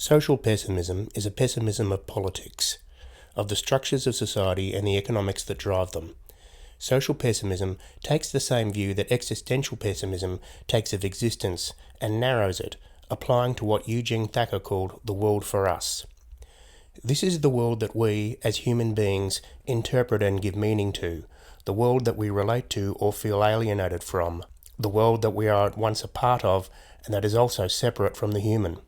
Social pessimism is a pessimism of politics, of the structures of society and the economics that drive them. Social pessimism takes the same view that existential pessimism takes of existence and narrows it, applying to what Eugene Thacker called the world for us. This is the world that we, as human beings, interpret and give meaning to, the world that we relate to or feel alienated from, the world that we are at once a part of and that is also separate from the human.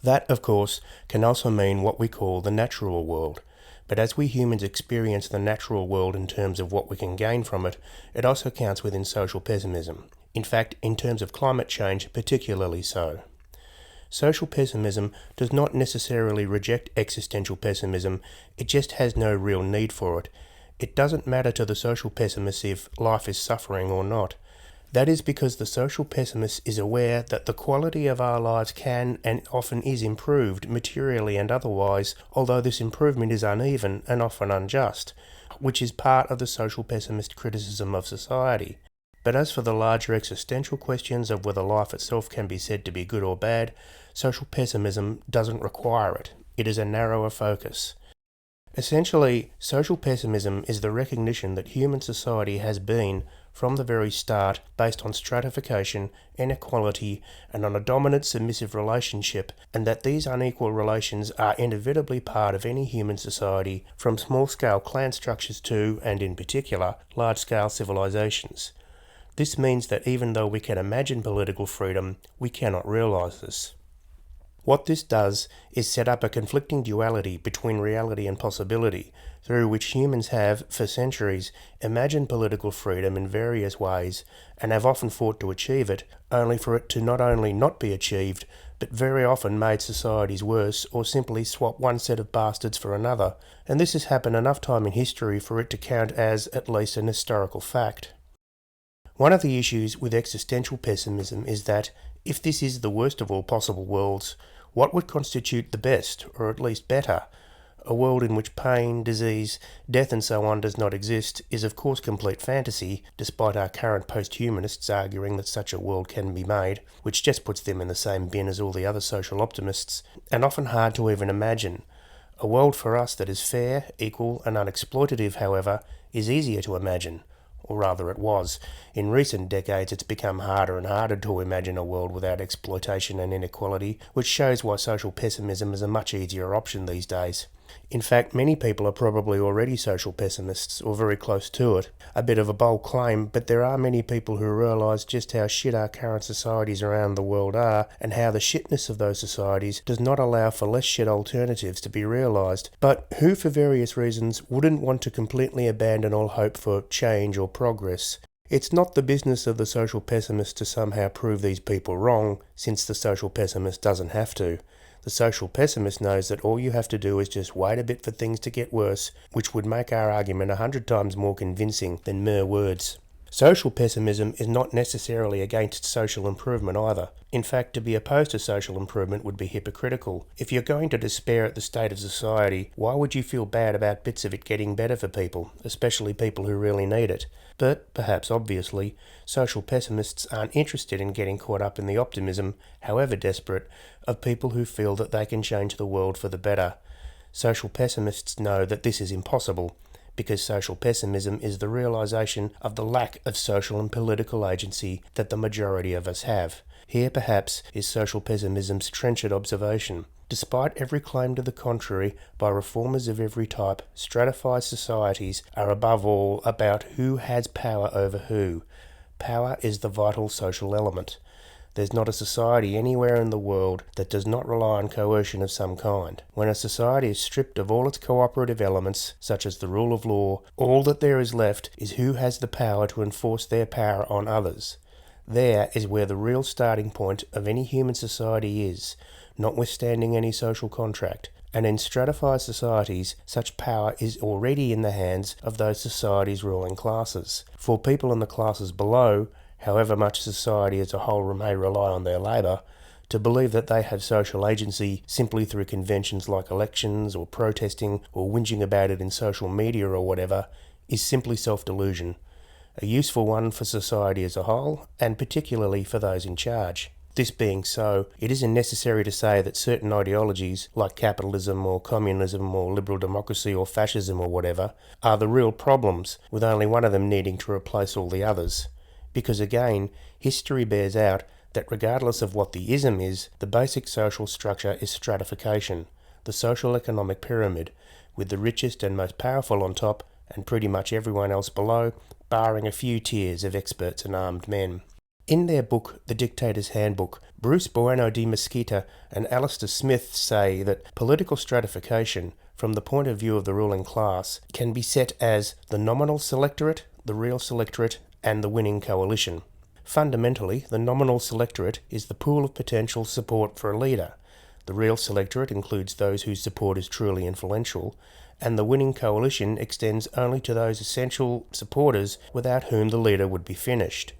That, of course, can also mean what we call the natural world, but as we humans experience the natural world in terms of what we can gain from it, it also counts within social pessimism. In fact, in terms of climate change, particularly so. Social pessimism does not necessarily reject existential pessimism, it just has no real need for it. It doesn't matter to the social pessimist if life is suffering or not. That is because the social pessimist is aware that the quality of our lives can and often is improved materially and otherwise, although this improvement is uneven and often unjust, which is part of the social pessimist criticism of society. But as for the larger existential questions of whether life itself can be said to be good or bad, social pessimism doesn't require it. It is a narrower focus. Essentially, social pessimism is the recognition that human society has been, from the very start, based on stratification, inequality, and on a dominant-submissive relationship, and that these unequal relations are inevitably part of any human society, from small-scale clan structures to, and in particular, large-scale civilizations. This means that even though we can imagine political freedom, we cannot realise this. What this does is set up a conflicting duality between reality and possibility, through which humans have, for centuries, imagined political freedom in various ways, and have often fought to achieve it, only for it to not only not be achieved, but very often made societies worse, or simply swap one set of bastards for another, and this has happened enough time in history for it to count as, at least, an historical fact. One of the issues with existential pessimism is that, if this is the worst of all possible worlds, what would constitute the best, or at least better? A world in which pain, disease, death and so on does not exist is of course complete fantasy, despite our current post-humanists arguing that such a world can be made, which just puts them in the same bin as all the other social optimists, and often hard to even imagine. A world for us that is fair, equal and unexploitative, however, is easier to imagine. Or rather it was. In recent decades it's become harder and harder to imagine a world without exploitation and inequality, which shows why social pessimism is a much easier option these days. In fact, many people are probably already social pessimists, or very close to it. A bit of a bold claim, but there are many people who realise just how shit our current societies around the world are, and how the shitness of those societies does not allow for less shit alternatives to be realised, but who for various reasons wouldn't want to completely abandon all hope for change or progress. It's not the business of the social pessimist to somehow prove these people wrong, since the social pessimist doesn't have to. The social pessimist knows that all you have to do is just wait a bit for things to get worse, which would make our argument 100 times more convincing than mere words. Social pessimism is not necessarily against social improvement either. In fact, to be opposed to social improvement would be hypocritical. If you're going to despair at the state of society, why would you feel bad about bits of it getting better for people, especially people who really need it? But, perhaps obviously, social pessimists aren't interested in getting caught up in the optimism, however desperate, of people who feel that they can change the world for the better. Social pessimists know that this is impossible, because social pessimism is the realisation of the lack of social and political agency that the majority of us have. Here, perhaps, is social pessimism's trenchant observation. Despite every claim to the contrary by reformers of every type, stratified societies are above all about who has power over who. Power is the vital social element. There's not a society anywhere in the world that does not rely on coercion of some kind. When a society is stripped of all its cooperative elements, such as the rule of law, all that there is left is who has the power to enforce their power on others. There is where the real starting point of any human society is, notwithstanding any social contract. And in stratified societies, such power is already in the hands of those society's ruling classes. For people in the classes below, however much society as a whole may rely on their labour, to believe that they have social agency simply through conventions like elections or protesting or whinging about it in social media or whatever is simply self-delusion, a useful one for society as a whole and particularly for those in charge. This being so, it isn't necessary to say that certain ideologies, like capitalism or communism or liberal democracy or fascism or whatever, are the real problems, with only one of them needing to replace all the others. Because again, history bears out that regardless of what the ism is, the basic social structure is stratification, the social economic pyramid, with the richest and most powerful on top and pretty much everyone else below, barring a few tiers of experts and armed men. In their book, The Dictator's Handbook, Bruce Bueno de Mesquita and Alistair Smith say that political stratification, from the point of view of the ruling class, can be set as the nominal selectorate, the real selectorate, and the winning coalition. Fundamentally, the nominal selectorate is the pool of potential support for a leader. The real selectorate includes those whose support is truly influential, and the winning coalition extends only to those essential supporters without whom the leader would be finished.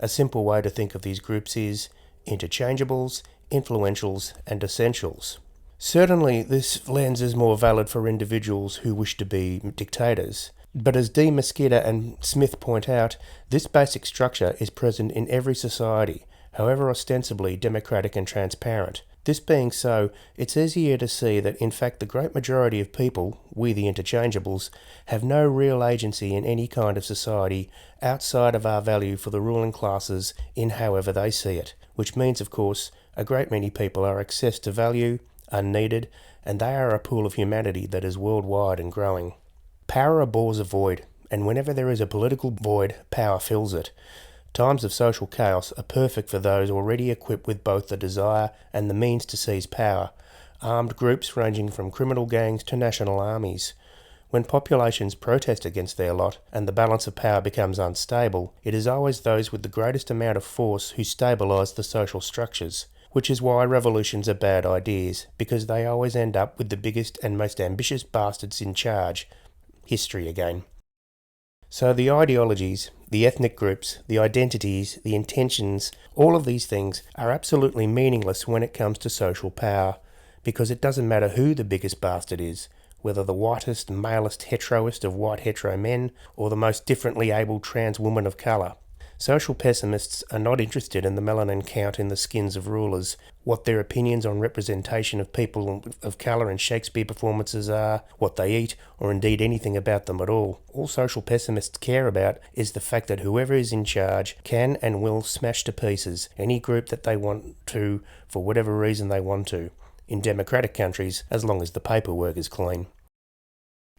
A simple way to think of these groups is interchangeables, influentials, and essentials. Certainly, this lens is more valid for individuals who wish to be dictators. But as De Mesquita and Smith point out, this basic structure is present in every society, however ostensibly democratic and transparent. This being so, it's easier to see that in fact the great majority of people, we the interchangeables, have no real agency in any kind of society outside of our value for the ruling classes in however they see it, which means of course a great many people are access to value, unneeded, and they are a pool of humanity that is worldwide and growing. Power abhors a void, and whenever there is a political void, power fills it. Times of social chaos are perfect for those already equipped with both the desire and the means to seize power, armed groups ranging from criminal gangs to national armies. When populations protest against their lot and the balance of power becomes unstable, it is always those with the greatest amount of force who stabilise the social structures, which is why revolutions are bad ideas, because they always end up with the biggest and most ambitious bastards in charge. History again. So the ideologies, the ethnic groups, the identities, the intentions, all of these things are absolutely meaningless when it comes to social power, because it doesn't matter who the biggest bastard is, whether the whitest, malest, heteroist of white hetero men, or the most differently abled trans woman of colour. Social pessimists are not interested in the melanin count in the skins of rulers, what their opinions on representation of people of colour in Shakespeare performances are, what they eat, or indeed anything about them at all. All social pessimists care about is the fact that whoever is in charge can and will smash to pieces any group that they want to, for whatever reason they want to, in democratic countries, as long as the paperwork is clean.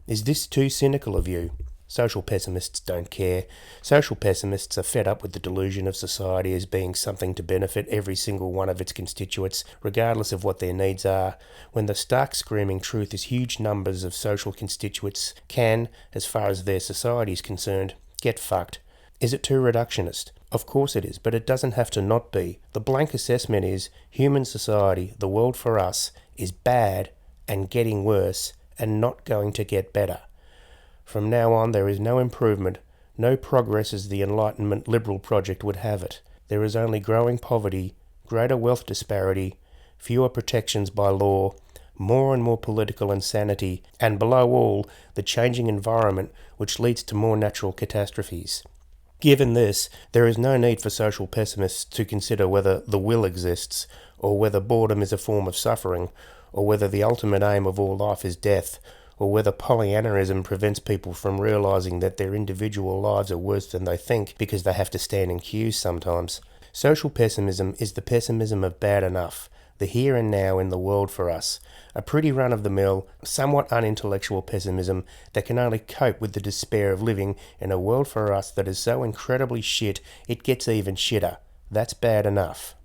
Is this too cynical of you? Social pessimists don't care. Social pessimists are fed up with the delusion of society as being something to benefit every single one of its constituents, regardless of what their needs are, when the stark screaming truth is huge numbers of social constituents can, as far as their society is concerned, get fucked. Is it too reductionist? Of course it is, but it doesn't have to not be. The blank assessment is, human society, the world for us, is bad and getting worse and not going to get better. From now on there is no improvement, no progress as the Enlightenment liberal project would have it. There is only growing poverty, greater wealth disparity, fewer protections by law, more and more political insanity, and below all, the changing environment which leads to more natural catastrophes. Given this, there is no need for social pessimists to consider whether the will exists, or whether boredom is a form of suffering, or whether the ultimate aim of all life is death, or whether Pollyannaism prevents people from realising that their individual lives are worse than they think because they have to stand in queues sometimes. Social pessimism is the pessimism of bad enough, the here and now in the world for us, a pretty run-of-the-mill, somewhat unintellectual pessimism that can only cope with the despair of living in a world for us that is so incredibly shit it gets even shitter. That's bad enough.